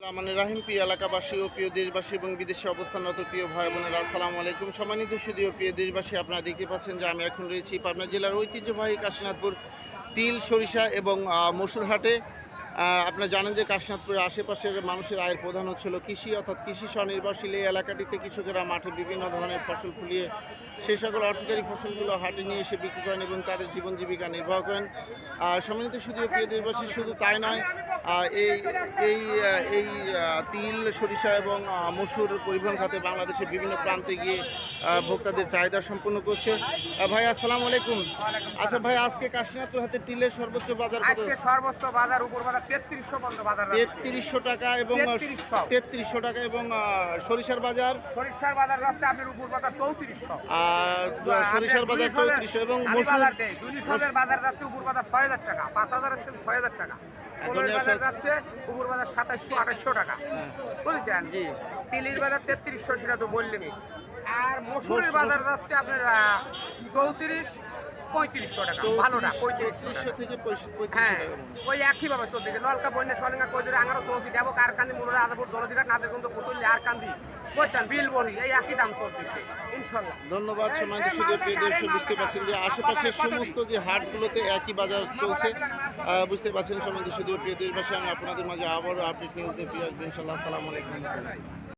রাহিম প্রিয় এলাকাবাসী ও প্রিয় দেশবাসী এবং বিদেশে অবস্থানরত প্রিয় ভাই বোনেরা আসসালামু আলাইকুম। সম্মানিত সুধীয় প্রিয় দেশবাসী, আপনারা দেখতে পাচ্ছেন যে আমি এখন রয়েছি পাবনা জেলার ঐতিহ্যবাহী কাশীনাথপুর তিল সরিষা এবং মসুর হাটে। আপনারা জানেন যে কাশীনাথপুরের আশেপাশের মানুষের আয়ের প্রধান হচ্ছিল কৃষি, অর্থাৎ কৃষি স্বনির্ভরশীল এই এলাকাটিতে কৃষকেরা মাঠে বিভিন্ন ধরনের ফসল ফলিয়ে সেই সকল অর্থকারী ফসলগুলো হাটে নিয়ে এসে বিক্রি করেন এবং তাদের জীবন জীবিকা নির্বাহ করেন। সম্মানিত সুধীয় প্রিয় দেশবাসী, শুধু তাই নয়, এই এই এই তিল সরিষা এবং মসুর পরিবহন খাতে বাংলাদেশের বিভিন্ন প্রান্তে গিয়ে ভোক্তাদের চাহিদা সম্পন্ন করছে। ভাই আসসালামু আলাইকুম। আচ্ছা ভাই, আজকে কাশীনাথপুর হাতে তিলের সর্বোচ্চ বাজার কত? সর্বোচ্চ বাজার উপর বাজার 3300 পর্যন্ত বাজার 3300 টাকা এবং 3300 টাকা এবং সরিষার বাজার যাচ্ছে আপনার উপর বাজার 3400 সরিষার বাজার 3400 এবং মসুর বাজার বাজার যাচ্ছে উপর বাজার 6000 টাকা, 5000 থেকে 6000 টাকা। বাজার যাচ্ছে উপর বাজার 2700-2800 টাকা, বুঝছেন? জি। তিলির বাজার 3300, সেটা তো বললেনই। আর মসুরের বাজার যাচ্ছে আপনার 3500 টাকা, ভালোটা 3500 থেকে 3500 হ্যাঁ, টাকা। ওই একই ভাবে চলছে। নলকা বন্যা সলিঙ্গা কইরে আঙারও চলছে, দেবো কারকান্দি মুড়া আদাপুর দলদিঘাট নাদের কিন্তু পুতুল আর কান্দি বুঝছেন, বিল বড়ি এই একই দাম চলছে ইনশাল্লাহ। ধন্যবাদ। সম্মানিত সুধীয় প্রিয় দর্শক, বুঝতে পারছেন যে আশেপাশের সমস্ত যে হাটগুলোতে একই বাজার চলছে। বুঝতে পারছেন সম্মানিত সুধীয় প্রিয় দেশবাসী, আমি আপনাদের মাঝে আবারও আপডেট নিউজে ফিরে আসবো ইনশাল্লাহ। আসসালামু আলাইকুম।